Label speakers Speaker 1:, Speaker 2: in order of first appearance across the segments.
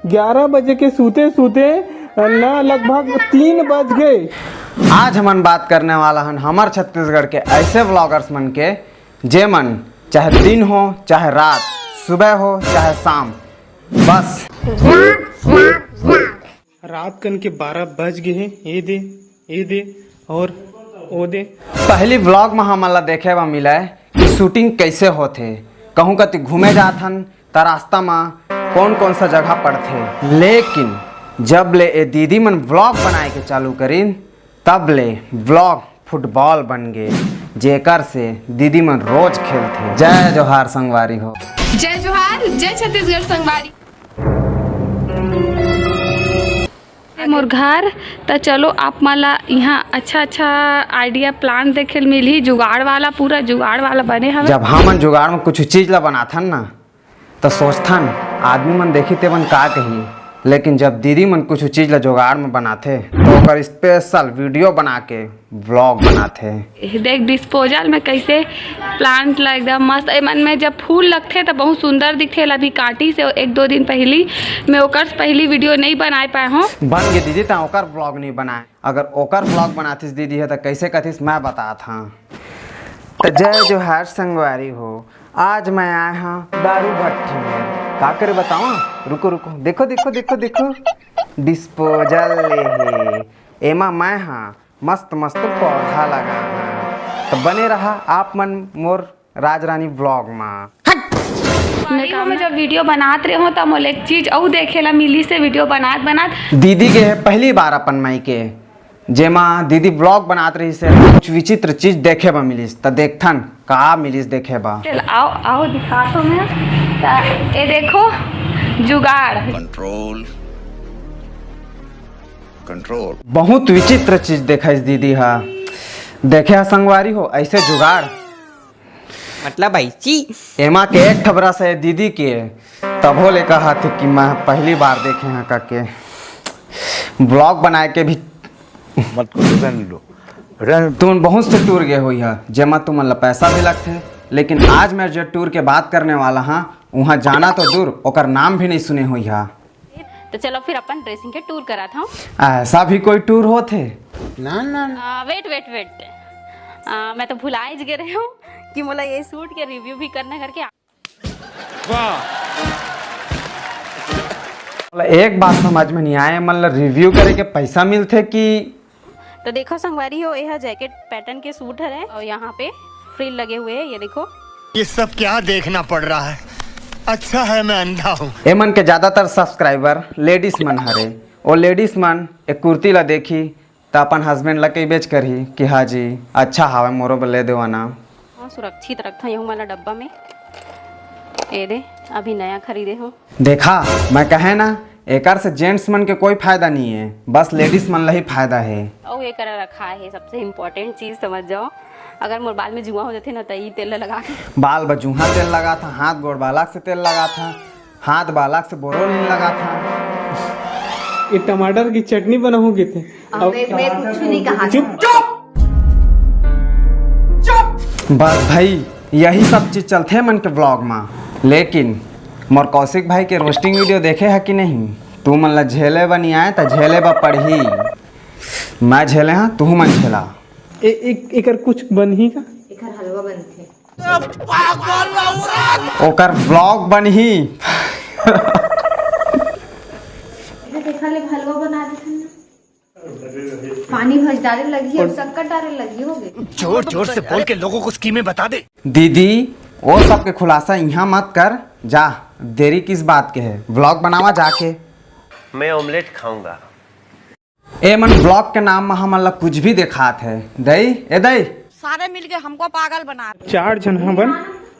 Speaker 1: 11 बजे के सूते सूते ना लगभग 3 बज गए।
Speaker 2: आज हमन बात करने वाला हन हमार छत्तीसगढ़ के ऐसे व्लॉगर्स मन के जे मन चाहे दिन हो चाहे रात, सुबह हो चाहे शाम, बस
Speaker 1: रात कन के 12 बज गए हैं। ये दे और ओ दे।
Speaker 2: पहली व्लॉग में हमन ला देखे वा मिला है कि शूटिंग कैसे होथे, कहूँ कति घूमे जात हन त रास्ता में कौन कौन सा जगह पड़थे। लेकिन जब ले ए दीदी मन व्लॉग बनाए के चालू करीन तब ले व्लॉग फुटबॉल बन गए, जेकर से दीदी मन रोज खेलथे। जय जोहार संगवारी हो।
Speaker 3: जय जोहार, जय छत्तीसगढ़ संगवारी। मोर घर तो चलो आप मला यहाँ अच्छा आइडिया प्लान देखे मिली। जुगाड़ वाला पूरा जुगाड़ वाला बने हवे।
Speaker 2: जब हमन जुगाड़ में कुछ चीज ला बनाथन ना तो सोचथन आदमी मन देखी तेवन का कही, लेकिन जब दीदी मन कुछ चीज ला जुगाड़ में बनाथे तो ओकर स्पेशल वीडियो बना के व्लॉग बनाथे।
Speaker 3: देख डिस्पोजल में कैसे प्लांट ला एकदम मस्त। मन में जब फूल लगते तो बहुत सुंदर दिखते। अभी काटी से 1-2 दिन पहली मैं ओकर पहली वीडियो नहीं बना पाए हूँ।
Speaker 2: बन गए दीदी तो ओकर व्लॉग नहीं बनाए। अगर ओकर व्लॉग बनातीस दीदी है तो कैसे कथिस मैं बता था। तो जय जोहार संगवारी हो। आज मैं आया हूँ दारू भट्टी में। का करे बताऊँ? रुको रुको, देखो देखो देखो देखो डिस्पोजल ले एमा मैं हाँ मस्त मस्त पौधा लगा है। तो बने रहा आप मन मोर राज रानी व्लॉग में।
Speaker 3: मैं जब वीडियो बनात रहे हो तब मोले एक चीज और देखेला मिली से वीडियो बनात
Speaker 2: दीदी के है पहली बार अपन माई के जेमा दीदी ब्लॉग बनात रही से कुछ विचित्र चीज देखे बा मिलिस। त देखथन का मिलिस देखे बा।
Speaker 3: आओ आओ दिखा तो मैं। ये देखो जुगाड़
Speaker 4: कंट्रोल
Speaker 2: बहुत विचित्र चीज देखा इस दीदी हा। देखे हा संगवारी हो ऐसे जुगाड़
Speaker 5: मतलब ऐसी
Speaker 2: एमा के एक ठबरा से दीदी के तभो ले कहा थे कि मैं पहली बार देखे हैं करके ब्लॉग बनाए के भी
Speaker 4: मत लो।
Speaker 2: तुम बहुत से टूर गए हुई है जेमा तुम मतलब पैसा भी लगते। लेकिन आज मैं जो टूर के बात करने वाला हाँ वहाँ जाना तो दूर ओकर नाम भी नहीं सुने हुई है।
Speaker 6: तो चलो फिर अपन ड्रेसिंग के टूर करा था।
Speaker 2: ऐसा भी कोई टूर होते?
Speaker 5: ना
Speaker 6: वेट मैं तो भुला गए रहे हूँ कि मोला ये सूट के रिव्यू भी करना करके।
Speaker 2: एक बात समझ में नहीं आए, मतलब रिव्यू करे के पैसा मिलते कि?
Speaker 6: तो देखो संगवारी हो, यह जैकेट पैटर्न के सूट है और यहाँ पे फ्रिल लगे हुए हैं। ये देखो
Speaker 7: ये सब क्या देखना पड़ रहा है। अच्छा है मैं अंधा हूँ।
Speaker 2: एमन के ज्यादातर सब्सक्राइबर लेडीज मन हरे। और लेडीज मन एक कुर्ती ला देखी तो अपन हस्बैंड ला के बेच करही कि हाँ जी अच्छा हवा मोरो ले देवाना।
Speaker 6: सुरक्षित रखा हूँ वाला डब्बा में। ये दे अभी नया खरीदे हो। देखा
Speaker 2: मैं कहे ना एकर से जेंट्स मन के कोई फायदा नहीं है, बस लेडीज मन ला ही फायदा है।
Speaker 6: और ये कर रखा है सबसे इम्पोर्टेंट चीज समझ जाओ। अगर मोर बाल में जुआ हो जाते ना तो ये तेल लगा के
Speaker 2: बाल बजूहा तेल लगा था, हाथ गोड़ बालक से तेल लगा था, हाथ बालक से बोरोलिन लगा था।
Speaker 1: ये टमाटर की चटनी बनाओगे थे।
Speaker 6: मैं कुछ नहीं कहा।
Speaker 2: बस भाई यही सब चीज चलते हैं मन के ब्लॉग में। लेकिन मोर कौशिक भाई के रोस्टिंग वीडियो देखे है कि नहीं? तू मन ला झेले बनी आए तो झेले बा पढ़ी। मैं झेले हाँ तू मन झेला।
Speaker 1: एकर कुछ बनही का?
Speaker 6: एकर हलवा बनथे।
Speaker 2: ओकर ब्लॉग बनही।
Speaker 6: देखा ले हलवा बना देथे ना। पानी भज डाले लगी और शक्कर डाले लगी होगे।
Speaker 7: जोर जोर से बोल के लोगों को स्कीमें बता दे।
Speaker 2: दीदी वो सब के खुलासा यहाँ मत कर, जा देरी किस बात के है, व्लॉग बनावा जाके।
Speaker 8: मैं ऑमलेट खाऊंगा।
Speaker 2: ए मन ब्लॉग के नाम में हम ला कुछ भी दिखात है। दई ए दई
Speaker 9: सारे मिलके हमको पागल बना।
Speaker 1: 4 जन बन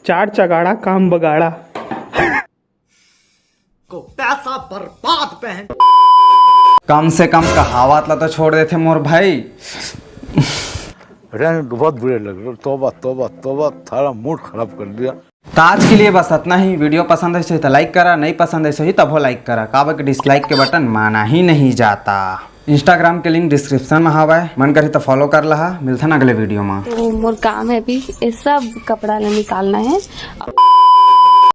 Speaker 1: 4 चगाड़ा काम बगाड़ा
Speaker 7: को पैसा बर्बाद पहन।
Speaker 2: कम से कम कहावत ला तो छोड़ देते मोर भाई।
Speaker 4: बहुत बुरे लग रहे। तौबा तौबा तौबा, थारा मूड खराब कर दिया।
Speaker 2: तो आज के लिए बस इतना ही। वीडियो पसंद है तो लाइक करा, नहीं पसंद है सही तब लाइक करा। काबा के डिसलाइक के बटन माना ही नहीं जाता। इंस्टाग्राम के लिंक डिस्क्रिप्शन में हवा है, मन करी तो फॉलो कर लहा। मिलता ना अगले वीडियो में।
Speaker 6: तो मोर काम है अभी ये सब कपड़ा निकालना है।